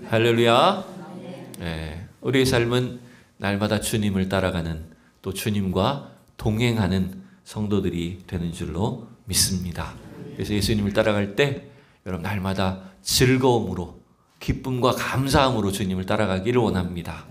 할렐루야. 네, 우리의 삶은 날마다 주님을 따라가는, 또 주님과 동행하는 성도들이 되는 줄로 믿습니다. 그래서 예수님을 따라갈 때 여러분 날마다 즐거움으로, 기쁨과 감사함으로 주님을 따라가기를 원합니다.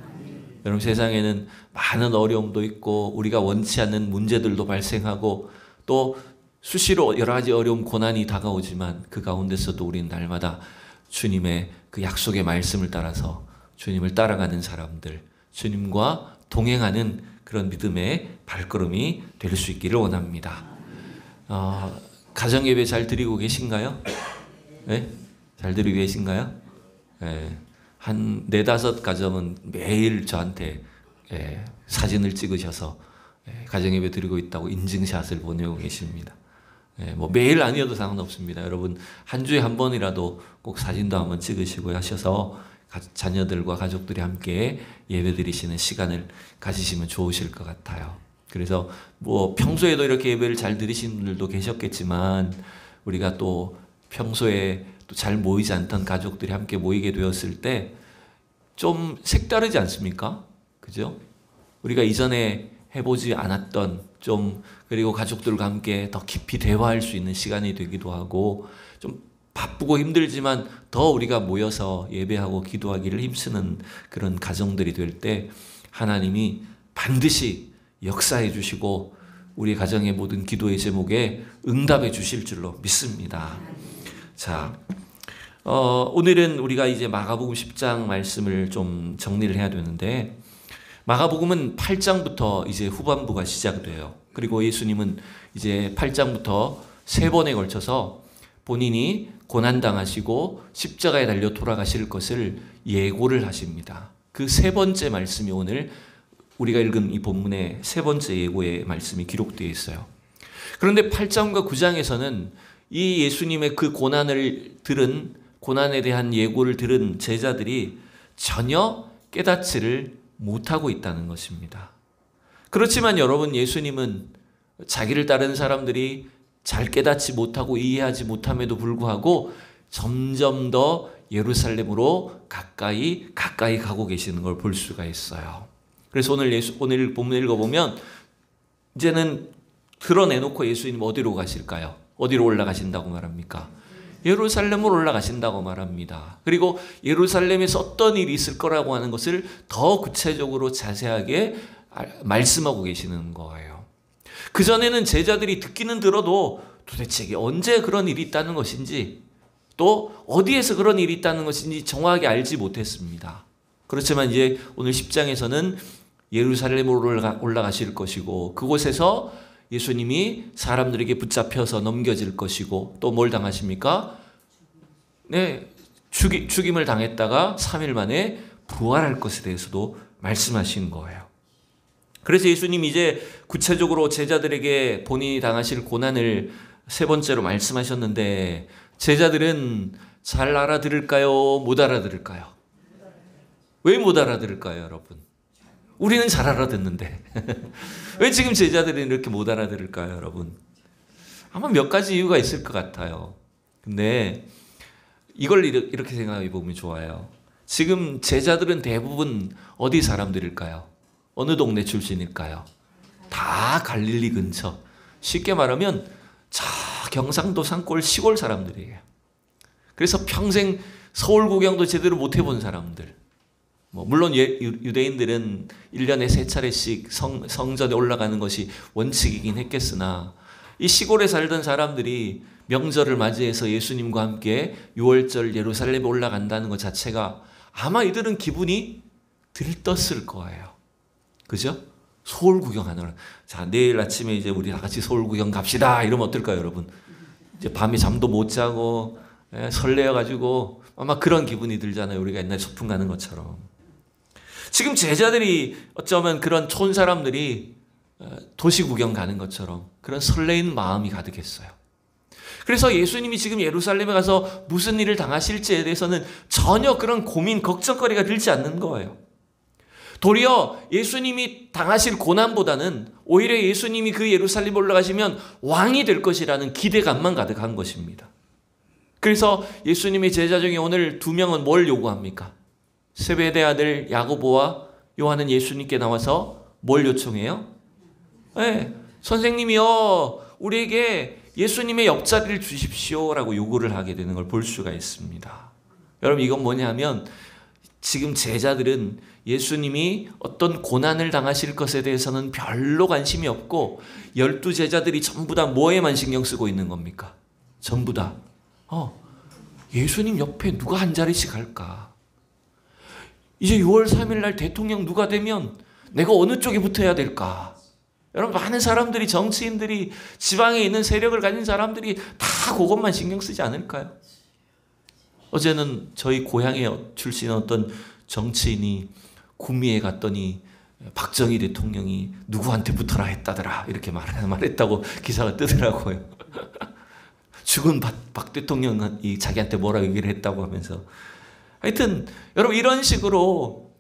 여러분, 세상에는 많은 어려움도 있고 우리가 원치 않는 문제들도 발생하고 또 수시로 여러 가지 어려움, 고난이 다가오지만 그 가운데서도 우리는 날마다 주님의 그 약속의 말씀을 따라서 주님을 따라가는 사람들, 주님과 동행하는 그런 믿음의 발걸음이 될 수 있기를 원합니다. 가정예배 잘 드리고 계신가요? 네? 잘 드리고 계신가요? 네. 한 4-5 가정은 매일 저한테 사진을 찍으셔서 가정예배 드리고 있다고 인증샷을 보내고 계십니다. 뭐 매일 아니어도 상관없습니다. 여러분 한 주에 한 번이라도 꼭 사진도 한번 찍으시고 하셔서 자녀들과 가족들이 함께 예배 드리시는 시간을 가지시면 좋으실 것 같아요. 그래서 뭐 평소에도 이렇게 예배를 잘 드리시는 분들도 계셨겠지만 우리가 또 평소에 또 잘 모이지 않던 가족들이 함께 모이게 되었을 때 좀 색다르지 않습니까? 그죠? 우리가 이전에 해보지 않았던 그리고 가족들과 함께 더 깊이 대화할 수 있는 시간이 되기도 하고, 좀 바쁘고 힘들지만 더 우리가 모여서 예배하고 기도하기를 힘쓰는 그런 가정들이 될 때 하나님이 반드시 역사해 주시고 우리 가정의 모든 기도의 제목에 응답해 주실 줄로 믿습니다. 자, 오늘은 우리가 이제 마가복음 10장 말씀을 좀 정리를 해야 되는데, 마가복음은 8장부터 이제 후반부가 시작돼요. 그리고 예수님은 이제 8장부터 3번에 걸쳐서 본인이 고난당하시고 십자가에 달려 돌아가실 것을 예고를 하십니다. 그 3번째 말씀이 오늘 우리가 읽은 이 본문의 3번째 예고의 말씀이 기록되어 있어요. 그런데 8장과 9장에서는 이 예수님의 그 고난에 대한 예고를 들은 제자들이 전혀 깨닫지를 못하고 있다는 것입니다. 그렇지만 여러분, 예수님은 자기를 따르는 사람들이 잘 깨닫지 못하고 이해하지 못함에도 불구하고 점점 더 예루살렘으로 가까이 가고 계시는 걸 볼 수가 있어요. 그래서 오늘 본문 읽어보면 이제는 드러내놓고 예수님 어디로 가실까요? 어디로 올라가신다고 말합니까? 예루살렘으로 올라가신다고 말합니다. 그리고 예루살렘에서 어떤 일이 있을 거라고 하는 것을 더 구체적으로 자세하게 말씀하고 계시는 거예요. 그전에는 제자들이 듣기는 들어도 도대체 이게 언제 그런 일이 있다는 것인지, 또 어디에서 그런 일이 있다는 것인지 정확하게 알지 못했습니다. 그렇지만 이제 오늘 10장에서는 예루살렘으로 올라가실 것이고, 그곳에서 예수님이 사람들에게 붙잡혀서 넘겨질 것이고, 또 뭘 당하십니까? 네, 죽임을 당했다가 3일 만에 부활할 것에 대해서도 말씀하신 거예요. 그래서 예수님이 이제 구체적으로 제자들에게 본인이 당하실 고난을 3번째로 말씀하셨는데, 제자들은 잘 알아들을까요? 못 알아들을까요? 왜 못 알아들을까요, 여러분? 우리는 잘 알아듣는데 왜 지금 제자들은 이렇게 못 알아들을까요, 여러분? 아마 몇 가지 이유가 있을 것 같아요. 근데 이걸 이렇게 생각해 보면 좋아요. 지금 제자들은 대부분 어디 사람들일까요? 어느 동네 출신일까요? 다 갈릴리 근처. 쉽게 말하면 저 경상도 산골 시골 사람들이에요. 그래서 평생 서울 구경도 제대로 못 해본 사람들. 물론 유대인들은 1년에 3차례씩 성전에 올라가는 것이 원칙이긴 했겠으나, 이 시골에 살던 사람들이 명절을 맞이해서 예수님과 함께 6월절 예루살렘에 올라간다는 것 자체가 아마 이들은 기분이 들떴을 거예요. 그죠? 서울 구경하느라. 자, 내일 아침에 이제 우리 다 같이 서울 구경 갑시다. 이러면 어떨까요, 여러분? 이제 밤에 잠도 못 자고 설레어가지고 아마 그런 기분이 들잖아요. 우리가 옛날에 소풍 가는 것처럼. 지금 제자들이 어쩌면 그런 촌 사람들이 도시 구경 가는 것처럼 그런 설레인 마음이 가득했어요. 그래서 예수님이 지금 예루살렘에 가서 무슨 일을 당하실지에 대해서는 전혀 그런 고민, 걱정거리가 들지 않는 거예요. 도리어 예수님이 당하실 고난보다는 오히려 예수님이 그 예루살렘에 올라가시면 왕이 될 것이라는 기대감만 가득한 것입니다. 그래서 예수님의 제자 중에 오늘 2명은 뭘 요구합니까? 세베대 아들 야고보와 요한은 예수님께 나와서 뭘 요청해요? 네, 선생님이요, 우리에게 예수님의 옆자리를 주십시오라고 요구를 하게 되는 걸 볼 수가 있습니다. 여러분, 이건 뭐냐면 지금 제자들은 예수님이 어떤 고난을 당하실 것에 대해서는 별로 관심이 없고 12제자들이 전부 다 뭐에만 신경 쓰고 있는 겁니까? 전부 다 예수님 옆에 누가 한 자리씩 할까? 이제 6월 3일 날 대통령 누가 되면 내가 어느 쪽에 붙어야 될까? 여러분, 많은 사람들이, 정치인들이, 지방에 있는 세력을 가진 사람들이 다 그것만 신경 쓰지 않을까요? 어제는 저희 고향에 출신 어떤 정치인이 구미에 갔더니 박정희 대통령이 누구한테 붙어라 했다더라 이렇게 말했다고 기사가 뜨더라고요. 죽은 박 대통령이 자기한테 뭐라 얘기를 했다고 하면서. 하여튼 여러분, 이런 식으로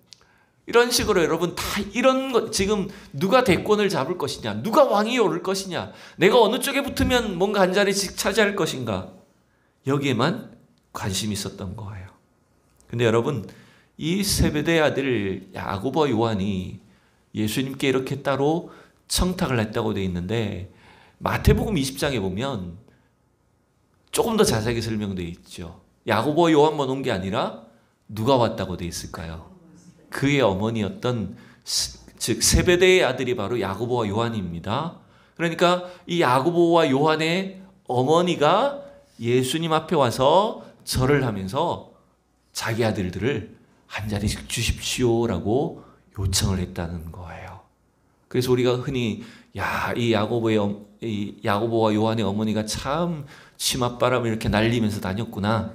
여러분 다 이런 것, 지금 누가 대권을 잡을 것이냐, 누가 왕이 오를 것이냐, 내가 어느 쪽에 붙으면 뭔가 한 자리씩 차지할 것인가, 여기에만 관심이 있었던 거예요. 근데 여러분, 이 세베대 아들 야고보와 요한이 예수님께 이렇게 따로 청탁을 했다고 되어 있는데 마태복음 20장에 보면 조금 더 자세하게 설명되어 있죠. 야고보와 요한만 온 게 아니라 누가 왔다고 되어 있을까요? 그의 어머니였던, 즉 세베대의 아들이 바로 야고보와 요한입니다. 그러니까 이 야고보와 요한의 어머니가 예수님 앞에 와서 절을 하면서 자기 아들들을 한 자리씩 주십시오라고 요청을 했다는 거예요. 그래서 우리가 흔히 이 야고보와 요한의 어머니가 참 치맛바람을 이렇게 날리면서 다녔구나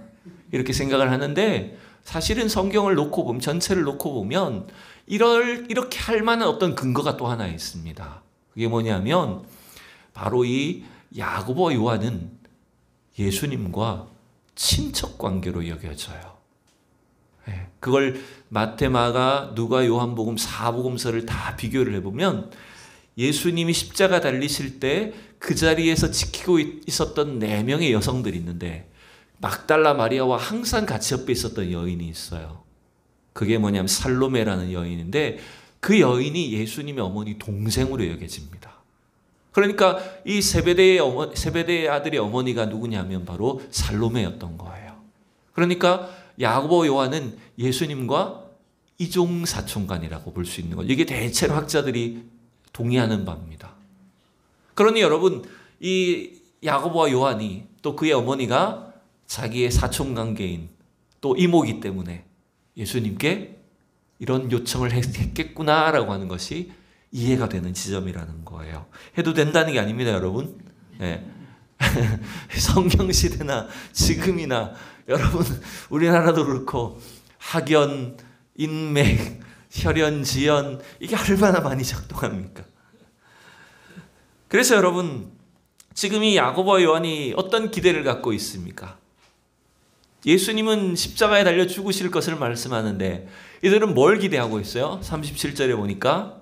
이렇게 생각을 하는데, 사실은 성경을 놓고 보면, 전체를 놓고 보면 이렇게 할 만한 어떤 근거가 또 하나 있습니다. 그게 뭐냐면 바로 이 야고보와 요한은 예수님과 친척 관계로 여겨져요. 그걸 마태, 마가, 누가, 요한복음 4복음서를 다 비교를 해보면 예수님이 십자가 달리실 때 그 자리에서 지키고 있었던 4명의 여성들이 있는데 막달라 마리아와 항상 같이 옆에 있었던 여인이 있어요. 그게 뭐냐면 살로메라는 여인인데 그 여인이 예수님의 어머니 동생으로 여겨집니다. 그러니까 이 세베대의 아들의 어머니가 누구냐면 바로 살로메였던 거예요. 그러니까 야고보, 요한은 예수님과 이종사촌간이라고 볼 수 있는 거예요. 이게 대체로 학자들이 동의하는 바입니다. 그러니 여러분, 이 야고보와 요한이 또 그의 어머니가 자기의 사촌관계인 또 이모이기 때문에 예수님께 이런 요청을 했겠구나라고 하는 것이 이해가 되는 지점이라는 거예요. 해도 된다는 게 아닙니다, 여러분. 네. 성경시대나 지금이나 여러분, 우리나라도 그렇고 학연, 인맥, 혈연, 지연, 이게 얼마나 많이 작동합니까? 그래서 여러분, 지금 이 야고보와 요한이 어떤 기대를 갖고 있습니까? 예수님은 십자가에 달려 죽으실 것을 말씀하는데 이들은 뭘 기대하고 있어요? 37절에 보니까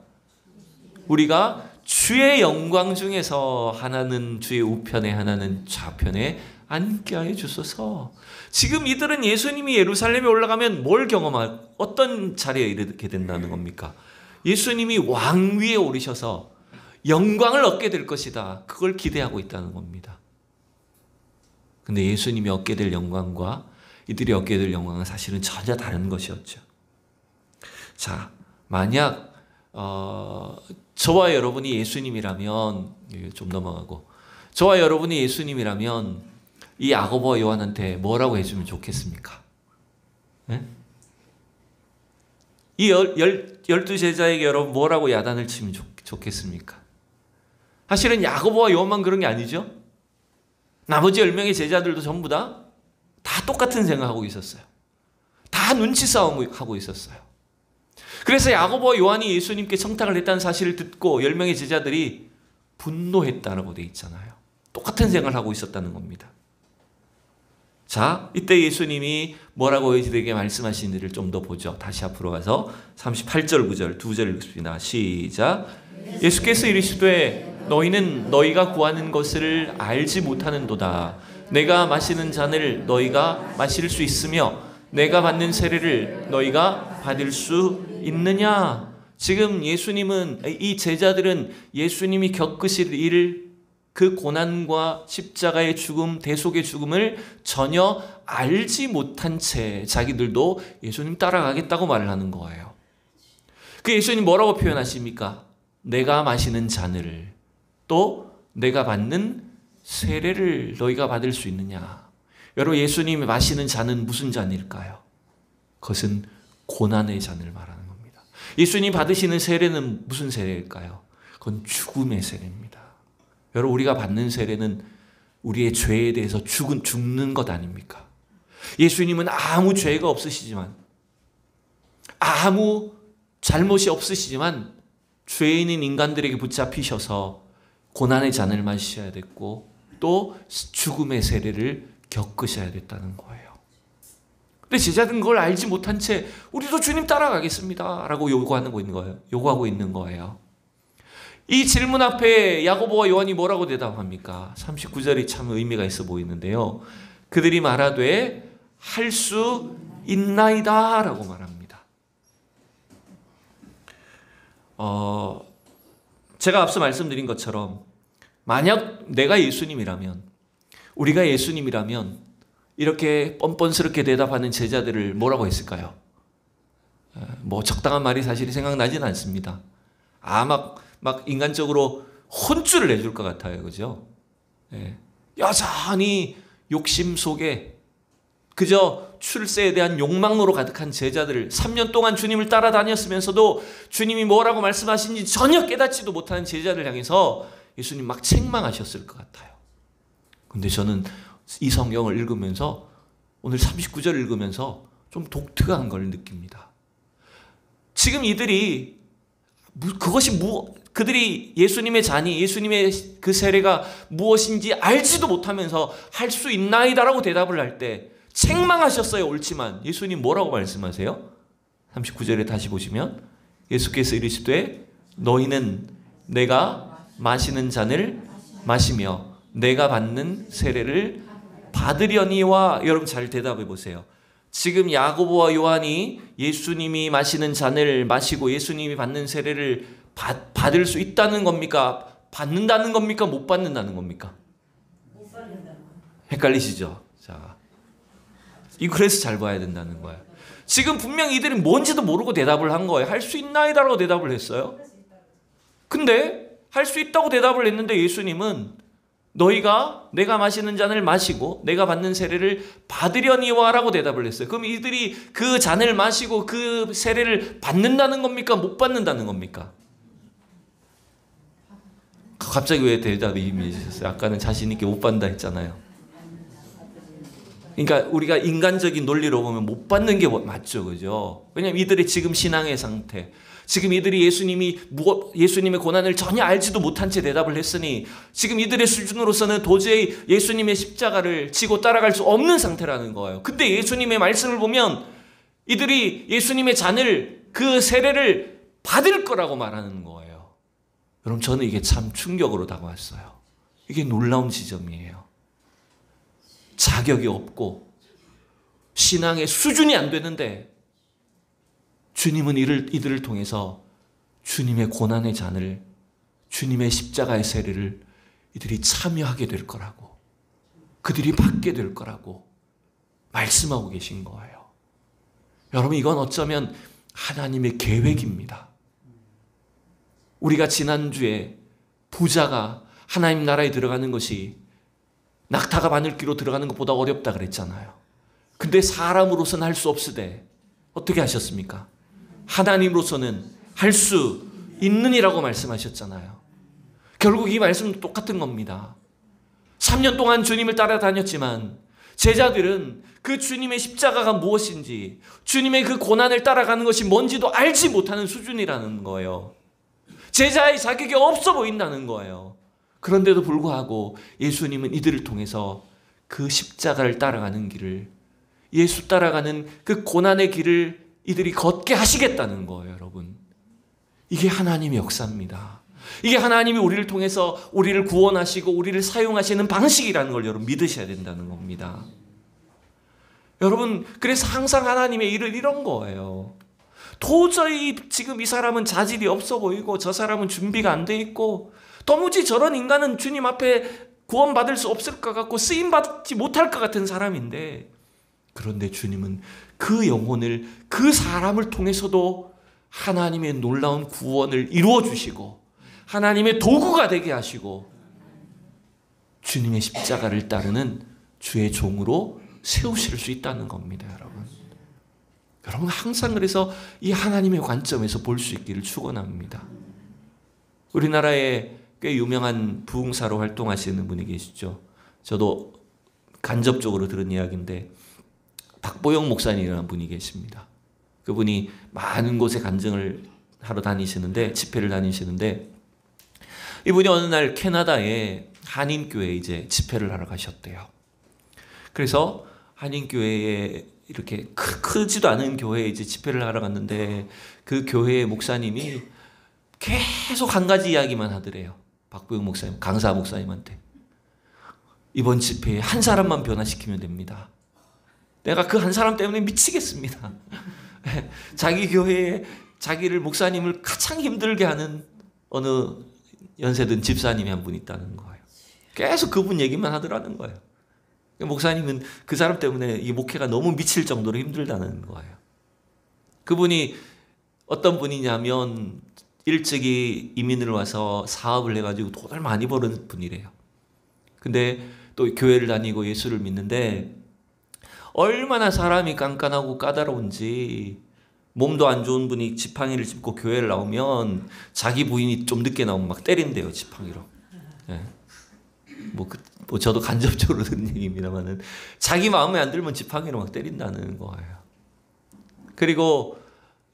우리가 주의 영광 중에서 하나는 주의 우편에 하나는 좌편에 앉게 하여 주소서. 지금 이들은 예수님이 예루살렘에 올라가면 뭘 어떤 자리에 이르게 된다는 겁니까? 예수님이 왕 위에 오르셔서 영광을 얻게 될 것이다. 그걸 기대하고 있다는 겁니다. 근데 예수님이 얻게 될 영광과 이들이 얻게 될 영광은 사실은 전혀 다른 것이었죠. 자, 만약 저와 여러분이 예수님이라면, 좀 넘어가고, 저와 여러분이 예수님이라면 이 야고보와 요한한테 뭐라고 해주면 좋겠습니까? 네? 이 12제자에게 여러분 뭐라고 야단을 치면 좋겠습니까? 사실은 야고보와 요한만 그런 게 아니죠. 나머지 10명의 제자들도 전부 다 똑같은 생각하고 있었어요. 다 눈치 싸움을 하고 있었어요. 그래서 야고보와 요한이 예수님께 청탁을 했다는 사실을 듣고 10명의 제자들이 분노했다라고 되어 있잖아요. 똑같은 생각을 하고 있었다는 겁니다. 자, 이때 예수님이 뭐라고 이들에게 말씀하시는지를 좀 더 보죠. 다시 앞으로 가서 38절 9절 2절 읽습니다. 시작. 예수께서 이르시되 너희는 너희가 구하는 것을 알지 못하는도다. 내가 마시는 잔을 너희가 마실 수 있으며 내가 받는 세례를 너희가 받을 수 있느냐? 지금 예수님은, 이 제자들은 예수님이 겪으실 일, 그 고난과 십자가의 죽음, 대속의 죽음을 전혀 알지 못한 채 자기들도 예수님 따라가겠다고 말을 하는 거예요. 그 예수님 뭐라고 표현하십니까? 내가 마시는 잔을, 또 내가 받는 세례를 너희가 받을 수 있느냐? 여러분, 예수님이 마시는 잔은 무슨 잔일까요? 그것은 고난의 잔을 말하는 겁니다. 예수님 받으시는 세례는 무슨 세례일까요? 그건 죽음의 세례입니다. 여러분, 우리가 받는 세례는 우리의 죄에 대해서 죽는 것 아닙니까? 예수님은 아무 죄가 없으시지만, 아무 잘못이 없으시지만 죄인인 인간들에게 붙잡히셔서 고난의 잔을 마셔야 됐고, 또 죽음의 세례를 겪으셔야 됐다는 거예요. 근데 제자들은 그걸 알지 못한 채 우리도 주님 따라가겠습니다 라고 요구하고 있는 거예요. 이 질문 앞에 야고보와 요한이 뭐라고 대답합니까? 39절이 참 의미가 있어 보이는데요. 그들이 말하되 할 수 있나이다 라고 말합니다. 제가 앞서 말씀드린 것처럼 만약 내가 예수님이라면, 우리가 예수님이라면 이렇게 뻔뻔스럽게 대답하는 제자들을 뭐라고 했을까요? 뭐 적당한 말이 사실 생각나지는 않습니다. 막 인간적으로 혼쭐을 내줄 것 같아요. 그죠? 여전히 욕심 속에 그저 출세에 대한 욕망으로 가득한 제자들을 3년 동안 주님을 따라다녔으면서도 주님이 뭐라고 말씀하신지 전혀 깨닫지도 못하는 제자를 향해서 예수님 막 책망하셨을 것 같아요. 근데 저는 이 성경을 읽으면서, 오늘 39절 읽으면서 좀 독특한 걸 느낍니다. 지금 이들이 그들이 예수님의 잔이, 예수님의 그 세례가 무엇인지 알지도 못하면서 할 수 있나이다라고 대답을 할 때 책망하셨어요. 옳지만 예수님 뭐라고 말씀하세요? 39절에 다시 보시면 예수께서 이르시되 너희는 내가 마시는 잔을 마시며 내가 받는 세례를 받으려니와. 여러분 잘 대답해 보세요. 지금 야고보와 요한이 예수님이 마시는 잔을 마시고 예수님이 받는 세례를 받을 수 있다는 겁니까? 받는다는 겁니까? 못 받는다는 겁니까? 못 받는다는 거. 헷갈리시죠? 자, 이거 그래서 잘 봐야 된다는 거예요. 지금 분명히 이들이 뭔지도 모르고 대답을 한 거예요. 할 수 있나이다라고 대답을 했어요. 근데 할 수 있다고 대답을 했는데 예수님은 너희가 내가 마시는 잔을 마시고 내가 받는 세례를 받으려니와 라고 대답을 했어요. 그럼 이들이 그 잔을 마시고 그 세례를 받는다는 겁니까? 못 받는다는 겁니까? 갑자기 왜 대답이 임해지셨어요? 아까는 자신 있게 못 받는다 했잖아요. 그러니까 우리가 인간적인 논리로 보면 못 받는 게 맞죠, 그죠? 왜냐하면 이들의 지금 신앙의 상태, 지금 이들이 예수님의 고난을 전혀 알지도 못한 채 대답을 했으니 지금 이들의 수준으로서는 도저히 예수님의 십자가를 지고 따라갈 수 없는 상태라는 거예요. 근데 예수님의 말씀을 보면 이들이 예수님의 잔을, 그 세례를 받을 거라고 말하는 거예요. 여러분, 저는 이게 참 충격으로 다가왔어요. 이게 놀라운 지점이에요. 자격이 없고 신앙의 수준이 안 되는데 주님은 이들을 통해서 주님의 고난의 잔을, 주님의 십자가의 세례를 이들이 참여하게 될 거라고, 그들이 받게 될 거라고 말씀하고 계신 거예요. 여러분, 이건 어쩌면 하나님의 계획입니다. 우리가 지난주에 부자가 하나님 나라에 들어가는 것이 낙타가 바늘기로 들어가는 것보다 어렵다 그랬잖아요. 근데 사람으로서는 할 수 없으되 어떻게 하셨습니까? 하나님으로서는 할 수 있느니라고 말씀하셨잖아요. 결국 이 말씀은 똑같은 겁니다. 3년 동안 주님을 따라다녔지만 제자들은 그 주님의 십자가가 무엇인지, 주님의 그 고난을 따라가는 것이 뭔지도 알지 못하는 수준이라는 거예요. 제자의 자격이 없어 보인다는 거예요. 그런데도 불구하고 예수님은 이들을 통해서 그 십자가를 따라가는 길을, 예수 따라가는 그 고난의 길을 이들이 걷게 하시겠다는 거예요, 여러분. 이게 하나님의 역사입니다. 이게 하나님이 우리를 통해서 우리를 구원하시고 우리를 사용하시는 방식이라는 걸 여러분 믿으셔야 된다는 겁니다. 여러분, 그래서 항상 하나님의 일을 이런 거예요. 도저히 지금 이 사람은 자질이 없어 보이고 저 사람은 준비가 안 돼 있고 도무지 저런 인간은 주님 앞에 구원받을 수 없을 것 같고 쓰임받지 못할 것 같은 사람인데, 그런데 주님은 그 영혼을, 그 사람을 통해서도 하나님의 놀라운 구원을 이루어 주시고 하나님의 도구가 되게 하시고 주님의 십자가를 따르는 주의 종으로 세우실 수 있다는 겁니다, 여러분. 여러분, 항상 그래서 이 하나님의 관점에서 볼 수 있기를 축원합니다. 우리나라에 꽤 유명한 부흥사로 활동하시는 분이 계시죠. 저도 간접적으로 들은 이야기인데 박보영 목사님이라는 분이 계십니다. 그분이 많은 곳에 간증을 하러 다니시는데, 집회를 다니시는데, 이분이 어느 날 캐나다에 한인교회에 이제 집회를 하러 가셨대요. 그래서 한인교회에 이렇게 크지도 않은 교회에 이제 집회를 하러 갔는데, 그 교회의 목사님이 계속 한 가지 이야기만 하더래요. 박보영 목사님, 강사 목사님한테. 이번 집회에 한 사람만 변화시키면 됩니다. 내가 그 한 사람 때문에 미치겠습니다. 자기 교회에 자기를, 목사님을 가장 힘들게 하는 어느 연세든 집사님이 한 분 있다는 거예요. 계속 그분 얘기만 하더라는 거예요. 목사님은 그 사람 때문에 이 목회가 너무 미칠 정도로 힘들다는 거예요. 그분이 어떤 분이냐면 일찍이 이민을 와서 사업을 해가지고 돈을 많이 버는 분이래요. 근데 또 교회를 다니고 예수를 믿는데 얼마나 사람이 깐깐하고 까다로운지, 몸도 안 좋은 분이 지팡이를 짚고 교회를 나오면 자기 부인이 좀 늦게 나오면 막 때린대요, 지팡이로. 네. 뭐 저도 간접적으로 듣는 얘기입니다만은 자기 마음에 안 들면 지팡이로 막 때린다는 거예요. 그리고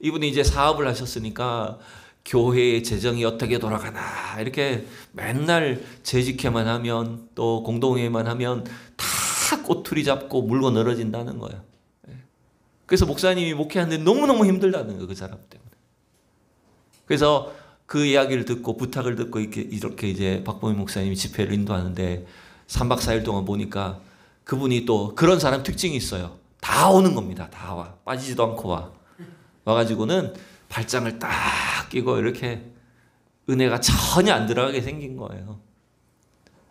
이분이 이제 사업을 하셨으니까 교회의 재정이 어떻게 돌아가나 이렇게 맨날 재직회만 하면, 또 공동회만 하면 다 꼬투리 잡고 물고 늘어진다는 거예요. 그래서 목사님이 목회하는데 너무너무 힘들다는 거예요, 그 사람 때문에. 그래서 그 이야기를 듣고 부탁을 듣고 이렇게 이제 박보민 목사님이 집회를 인도하는데 3박 4일 동안 보니까 그분이 또 그런 사람 특징이 있어요. 다 오는 겁니다. 다 와. 빠지지도 않고 와. 와가지고는 발장을 딱 끼고 이렇게 은혜가 전혀 안 들어가게 생긴 거예요.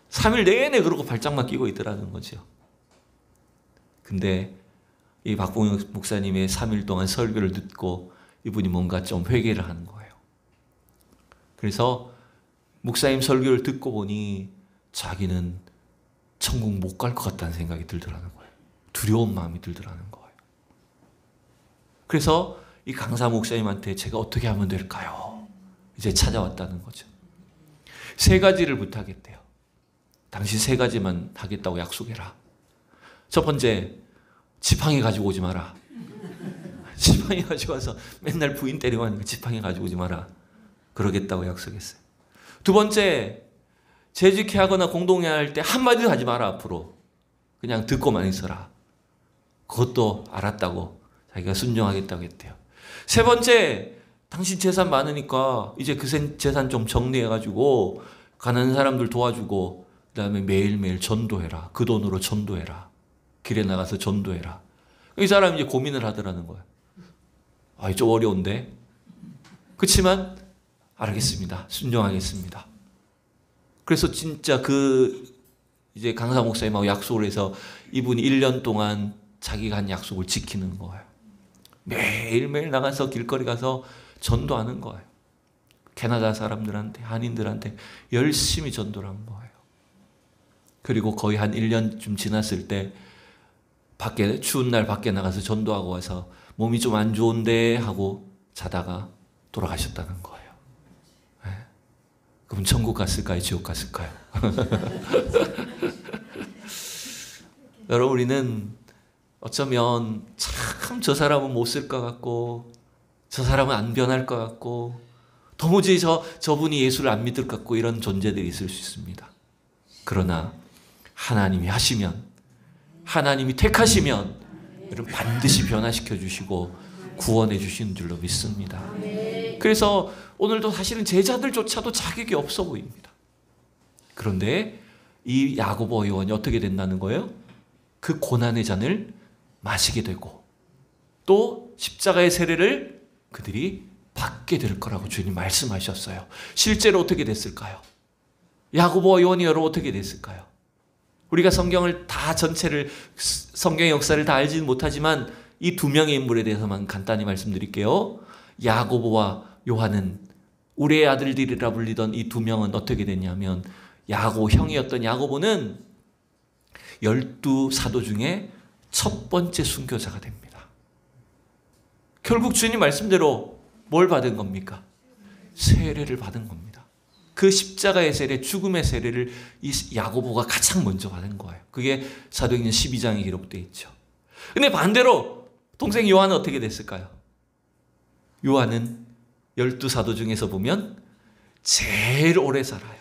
3일 내내 그러고 발장만 끼고 있더라는 거죠. 근데 이 박봉영 목사님의 3일 동안 설교를 듣고 이분이 뭔가 좀 회개를 하는 거예요. 그래서 목사님 설교를 듣고 보니 자기는 천국 못 갈 것 같다는 생각이 들더라는 거예요. 두려운 마음이 들더라는 거예요. 그래서 이 강사 목사님한테 제가 어떻게 하면 될까요? 이제 찾아왔다는 거죠. 3가지를 부탁했대요. 당신 3가지만 하겠다고 약속해라. 첫 번째, 지팡이 가지고 오지 마라. 지팡이 가지고 와서 맨날 부인 때리고 하니까 지팡이 가지고 오지 마라. 그러겠다고 약속했어요. 2번째, 재직회 하거나 공동회 할 때 한마디도 하지 마라, 앞으로. 그냥 듣고만 있어라. 그것도 알았다고 자기가 순종하겠다고 했대요. 3번째, 당신 재산 많으니까 이제 그 재산 좀 정리해가지고 가난한 사람들 도와주고 그 다음에 매일매일 전도해라. 그 돈으로 전도해라. 길에 나가서 전도해라. 이 사람이 이제 고민을 하더라는 거예요. 아, 좀 어려운데. 그렇지만 알겠습니다. 순종하겠습니다. 그래서 진짜 이제 강사 목사님하고 약속을 해서 이분이 1년 동안 자기가 한 약속을 지키는 거예요. 매일매일 나가서 길거리 가서 전도하는 거예요. 캐나다 사람들한테, 한인들한테 열심히 전도를 한 거예요. 그리고 거의 한 1년쯤 지났을 때 추운 날 밖에 나가서 전도하고 와서 몸이 좀 안 좋은데 하고 자다가 돌아가셨다는 거예요. 네. 그럼 천국 갔을까요? 지옥 갔을까요? 여러분, 우리는 어쩌면 참 저 사람은 못 쓸 것 같고 저 사람은 안 변할 것 같고 도무지 저분이 예수를 안 믿을 것 같고 이런 존재들이 있을 수 있습니다. 그러나 하나님이 하시면, 하나님이 택하시면 여러분 반드시 변화시켜 주시고 구원해 주시는 줄로 믿습니다. 그래서 오늘도 사실은 제자들조차도 자격이 없어 보입니다. 그런데 이 야고보 요한이 어떻게 된다는 거예요? 그 고난의 잔을 마시게 되고 또 십자가의 세례를 그들이 받게 될 거라고 주님 말씀하셨어요. 실제로 어떻게 됐을까요? 야고보와 요한이 여러분 어떻게 됐을까요? 우리가 성경을 다 전체를 성경의 역사를 다 알지는 못하지만 이 두 명의 인물에 대해서만 간단히 말씀드릴게요. 야고보와 요한은 우리의 아들들이라 불리던 이 두 명은 어떻게 됐냐면 야고 형이었던 야고보는 12사도 중에 첫 번째 순교자가 됩니다. 결국 주님 말씀대로 뭘 받은 겁니까? 세례를 받은 겁니다. 그 십자가의 세례, 죽음의 세례를 이 야고보가 가장 먼저 받은 거예요. 그게 사도행전 12장에 기록되어 있죠. 근데 반대로 동생 요한은 어떻게 됐을까요? 요한은 12사도 중에서 보면 제일 오래 살아요.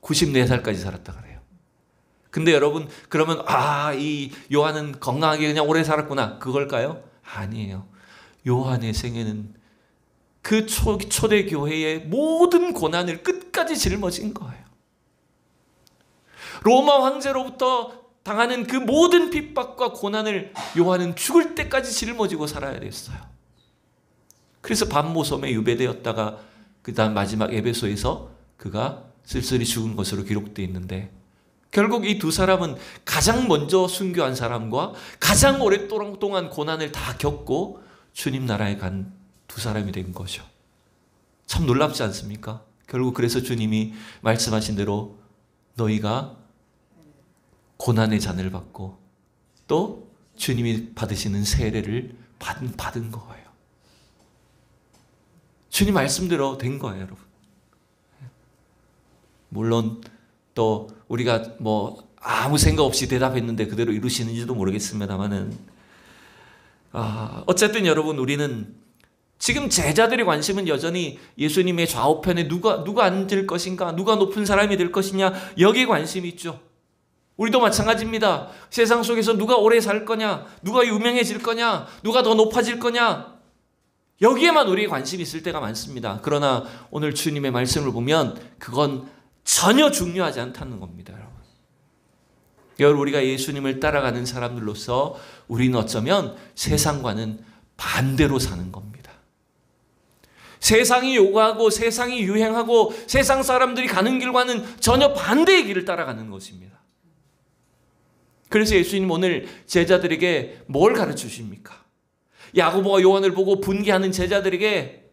94살까지 살았다 그래요. 근데 여러분 그러면 이 요한은 건강하게 그냥 오래 살았구나 그걸까요? 아니에요. 요한의 생애는 그 초대 교회의 모든 고난을 끝까지 짊어진 거예요. 로마 황제로부터 당하는 그 모든 핍박과 고난을 요한은 죽을 때까지 짊어지고 살아야 됐어요. 그래서 반모섬에 유배되었다가 그 다음 마지막 에베소에서 그가 쓸쓸히 죽은 것으로 기록되어 있는데 결국 이 두 사람은 가장 먼저 순교한 사람과 가장 오랫동안 고난을 다 겪고 주님 나라에 간 두 사람이 된 거죠. 참 놀랍지 않습니까? 결국 그래서 주님이 말씀하신 대로 너희가 고난의 잔을 받고 또 주님이 받으시는 세례를 받은 거예요. 주님 말씀대로 된 거예요, 여러분. 물론 또 우리가 뭐 아무 생각 없이 대답했는데 그대로 이루시는지도 모르겠습니다만은 어쨌든 여러분 우리는 지금 제자들의 관심은 여전히 예수님의 좌우편에 누가 앉을 것인가, 누가 높은 사람이 될 것이냐 여기에 관심이 있죠. 우리도 마찬가지입니다. 세상 속에서 누가 오래 살 거냐, 누가 유명해질 거냐, 누가 더 높아질 거냐 여기에만 우리의 관심이 있을 때가 많습니다. 그러나 오늘 주님의 말씀을 보면 그건 전혀 중요하지 않다는 겁니다. 여러분 우리가 예수님을 따라가는 사람들로서 우리는 어쩌면 세상과는 반대로 사는 겁니다. 세상이 요구하고 세상이 유행하고 세상 사람들이 가는 길과는 전혀 반대의 길을 따라가는 것입니다. 그래서 예수님 오늘 제자들에게 뭘 가르쳐 주십니까? 야고보와 요한을 보고 분개하는 제자들에게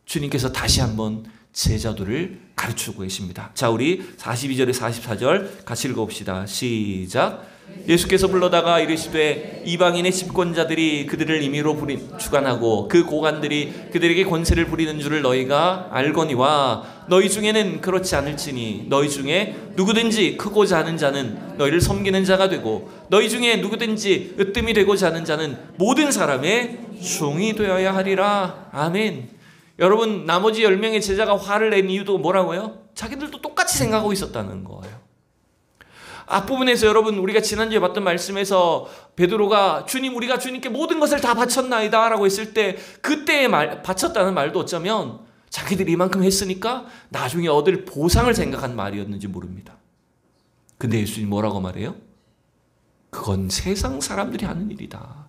주님께서 다시 한번 제자도를 가르치고 계십니다. 자, 우리 42절에 44절 같이 읽어봅시다. 시작. 예수께서 불러다가 이르시되 이방인의 집권자들이 그들을 임의로 주관하고 그 고관들이 그들에게 권세를 부리는 줄을 너희가 알거니와 너희 중에는 그렇지 않을지니 너희 중에 누구든지 크고자 하는 자는 너희를 섬기는 자가 되고 너희 중에 누구든지 으뜸이 되고자 하는 자는 모든 사람의 종이 되어야 하리라. 아멘. 여러분 나머지 10명의 제자가 화를 낸 이유도 뭐라고요? 자기들도 똑같이 생각하고 있었다는 거예요. 앞부분에서 여러분 우리가 지난주에 봤던 말씀에서 베드로가 주님 우리가 주님께 모든 것을 다 바쳤나이다 라고 했을 때 그때의 바쳤다는 말도 어쩌면 자기들이 이만큼 했으니까 나중에 얻을 보상을 생각한 말이었는지 모릅니다. 근데 예수님 뭐라고 말해요? 그건 세상 사람들이 하는 일이다.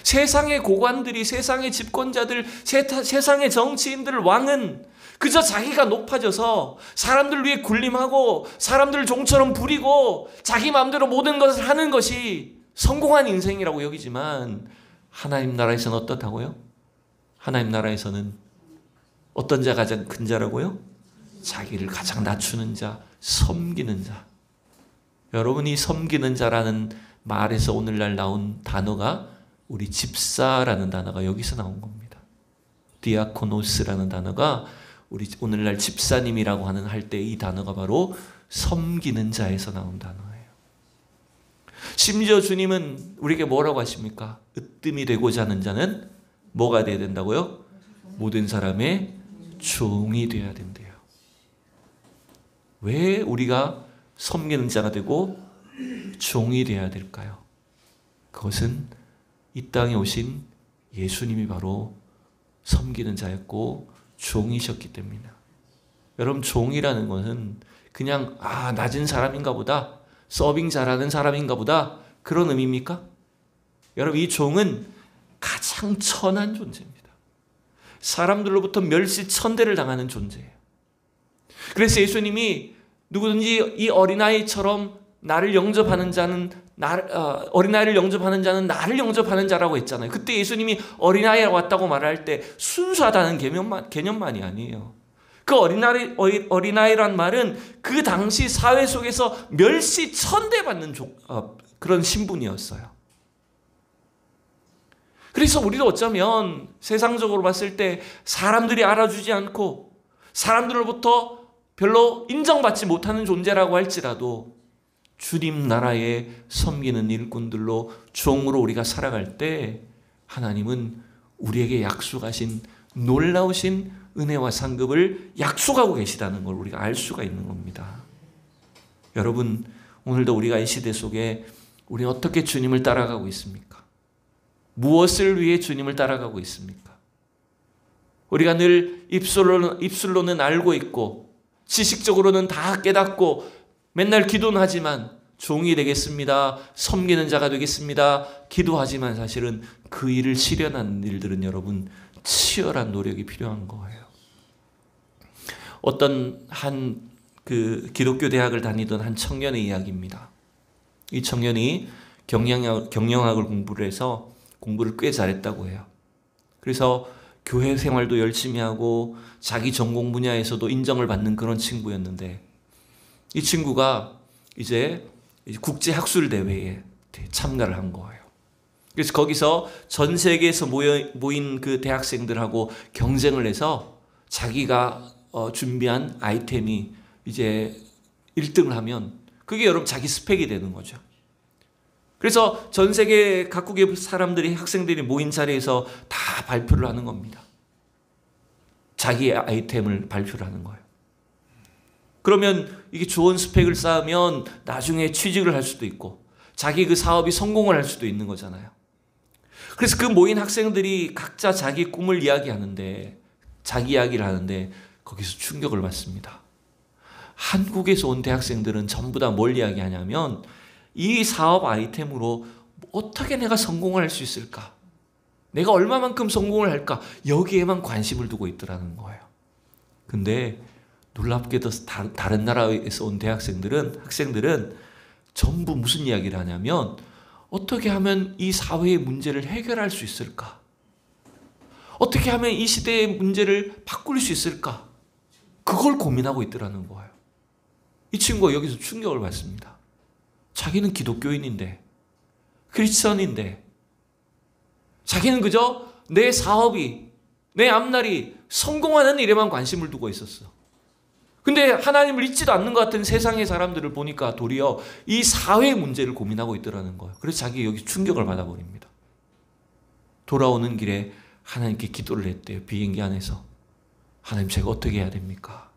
세상의 고관들이 세상의 집권자들 세상의 정치인들 왕은 그저 자기가 높아져서 사람들 위해 군림하고 사람들을 종처럼 부리고 자기 마음대로 모든 것을 하는 것이 성공한 인생이라고 여기지만 하나님 나라에서는 어떻다고요? 하나님 나라에서는 어떤 자가 가장 큰 자라고요? 자기를 가장 낮추는 자, 섬기는 자. 여러분이 섬기는 자라는 말에서 오늘날 나온 단어가 우리 집사라는 단어가 여기서 나온 겁니다. 디아코노스라는 단어가 우리 오늘날 집사님이라고 할 때 이 단어가 바로 섬기는 자에서 나온 단어예요. 심지어 주님은 우리에게 뭐라고 하십니까? 으뜸이 되고자 하는 자는 뭐가 되어야 된다고요? 모든 사람의 종이 되어야 된대요. 왜 우리가 섬기는 자가 되고 종이 되어야 될까요? 그것은 이 땅에 오신 예수님이 바로 섬기는 자였고 종이셨기 때문이다. 여러분 종이라는 것은 그냥 낮은 사람인가 보다 서빙 잘하는 사람인가 보다 그런 의미입니까? 여러분, 이 종은 가장 천한 존재입니다. 사람들로부터 멸시천대를 당하는 존재예요. 그래서 예수님이 누구든지 이 어린아이처럼 나를 영접하는 자는 어린아이를 영접하는 자는 나를 영접하는 자라고 했잖아요. 그때 예수님이 어린아이가 왔다고 말할 때 순수하다는 개념만이 아니에요. 그 어린아이란 말은 그 당시 사회 속에서 멸시천대받는 그런 신분이었어요. 그래서 우리도 어쩌면 세상적으로 봤을 때 사람들이 알아주지 않고 사람들로부터 별로 인정받지 못하는 존재라고 할지라도 주님 나라에 섬기는 일꾼들로 종으로 우리가 살아갈 때 하나님은 우리에게 약속하신 놀라우신 은혜와 상급을 약속하고 계시다는 걸 우리가 알 수가 있는 겁니다. 여러분, 오늘도 우리가 이 시대 속에 우리 어떻게 주님을 따라가고 있습니까? 무엇을 위해 주님을 따라가고 있습니까? 우리가 늘 입술로는 알고 있고 지식적으로는 다 깨닫고 맨날 기도는 하지만 종이 되겠습니다. 섬기는 자가 되겠습니다. 기도하지만 사실은 그 일을 실현하는 일들은 여러분 치열한 노력이 필요한 거예요. 어떤 그 기독교 대학을 다니던 한 청년의 이야기입니다. 이 청년이 경영학을 공부를 해서 공부를 꽤 잘했다고 해요. 그래서 교회 생활도 열심히 하고 자기 전공 분야에서도 인정을 받는 그런 친구였는데 이 친구가 이제 국제 학술 대회에 참가를 한 거예요. 그래서 거기서 전 세계에서 모인 그 대학생들하고 경쟁을 해서 자기가 준비한 아이템이 이제 1등을 하면 그게 여러분 자기 스펙이 되는 거죠. 그래서 전 세계 각국의 사람들이 학생들이 모인 자리에서 다 발표를 하는 겁니다. 자기의 아이템을 발표를 하는 거예요. 그러면 이게 좋은 스펙을 쌓으면 나중에 취직을 할 수도 있고 자기 그 사업이 성공을 할 수도 있는 거잖아요. 그래서 그 모인 학생들이 각자 자기 꿈을 이야기하는데 자기 이야기를 하는데 거기서 충격을 받습니다. 한국에서 온 대학생들은 전부 다 뭘 이야기하냐면 이 사업 아이템으로 어떻게 내가 성공을 할 수 있을까? 내가 얼마만큼 성공을 할까? 여기에만 관심을 두고 있더라는 거예요. 근데 놀랍게도 다른 나라에서 온 학생들은 전부 무슨 이야기를 하냐면 어떻게 하면 이 사회의 문제를 해결할 수 있을까? 어떻게 하면 이 시대의 문제를 바꿀 수 있을까? 그걸 고민하고 있더라는 거예요. 이 친구가 여기서 충격을 받습니다. 자기는 기독교인인데, 크리스천인데, 자기는 그저 내 사업이, 내 앞날이 성공하는 일에만 관심을 두고 있었어. 근데 하나님을 잊지도 않는 것 같은 세상의 사람들을 보니까 도리어 이 사회의 문제를 고민하고 있더라는 거예요. 그래서 자기 여기 충격을 받아버립니다. 돌아오는 길에 하나님께 기도를 했대요. 비행기 안에서. 하나님, 제가 어떻게 해야 됩니까?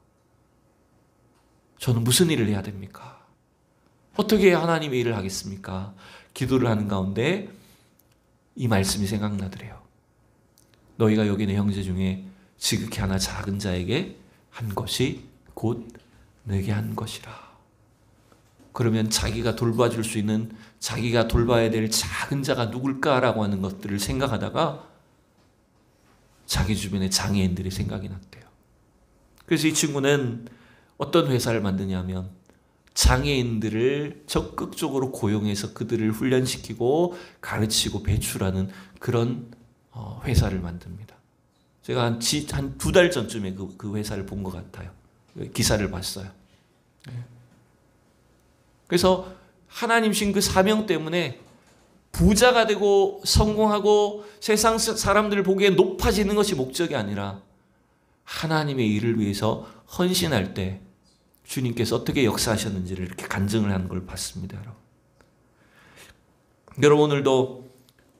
저는 무슨 일을 해야 됩니까? 어떻게 해야 하나님의 일을 하겠습니까? 기도를 하는 가운데 이 말씀이 생각나더래요. 너희가 여기 내 형제 중에 지극히 하나 작은 자에게 한 것이 곧 내게 한 것이라. 그러면 자기가 돌봐줄 수 있는, 자기가 돌봐야 될 작은 자가 누굴까라고 하는 것들을 생각하다가 자기 주변의 장애인들이 생각이 났대요. 그래서 이 친구는 어떤 회사를 만드냐면 장애인들을 적극적으로 고용해서 그들을 훈련시키고 가르치고 배출하는 그런 회사를 만듭니다. 제가 한 2달 전쯤에 그 회사를 본 것 같아요. 기사를 봤어요. 그래서 하나님 신 그 사명 때문에 부자가 되고 성공하고 세상 사람들 보기에 높아지는 것이 목적이 아니라 하나님의 일을 위해서 헌신할 때 주님께서 어떻게 역사하셨는지를 이렇게 간증을 하는 걸 봤습니다. 여러분, 오늘도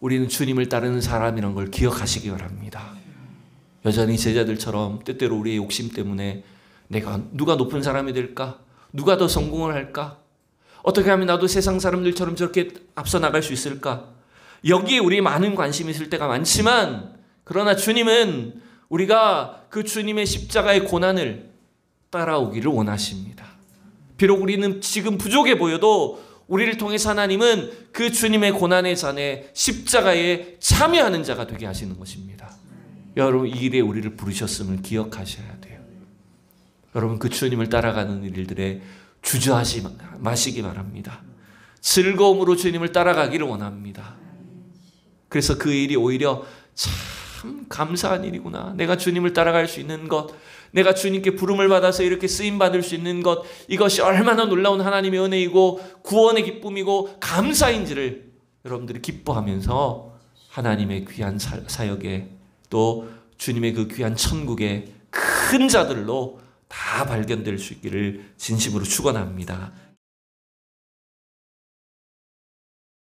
우리는 주님을 따르는 사람이라는 걸 기억하시기 바랍니다. 여전히 제자들처럼 때때로 우리의 욕심 때문에 내가 누가 높은 사람이 될까? 누가 더 성공을 할까? 어떻게 하면 나도 세상 사람들처럼 저렇게 앞서 나갈 수 있을까? 여기에 우리 많은 관심이 있을 때가 많지만 그러나 주님은 우리가 그 주님의 십자가의 고난을 따라오기를 원하십니다. 비록 우리는 지금 부족해 보여도 우리를 통해서 하나님은 그 주님의 고난의 잔에 십자가에 참여하는 자가 되게 하시는 것입니다. 여러분, 이 일에 우리를 부르셨음을 기억하셔야 돼요. 여러분, 그 주님을 따라가는 일들에 주저하지 마시기 바랍니다. 즐거움으로 주님을 따라가기를 원합니다. 그래서 그 일이 오히려 참 감사한 일이구나. 내가 주님을 따라갈 수 있는 것, 내가 주님께 부름을 받아서 이렇게 쓰임받을 수 있는 것, 이것이 얼마나 놀라운 하나님의 은혜이고 구원의 기쁨이고 감사인지를 여러분들이 기뻐하면서 하나님의 귀한 사역에, 또 주님의 그 귀한 천국의 큰 자들로 다 발견될 수 있기를 진심으로 축원합니다.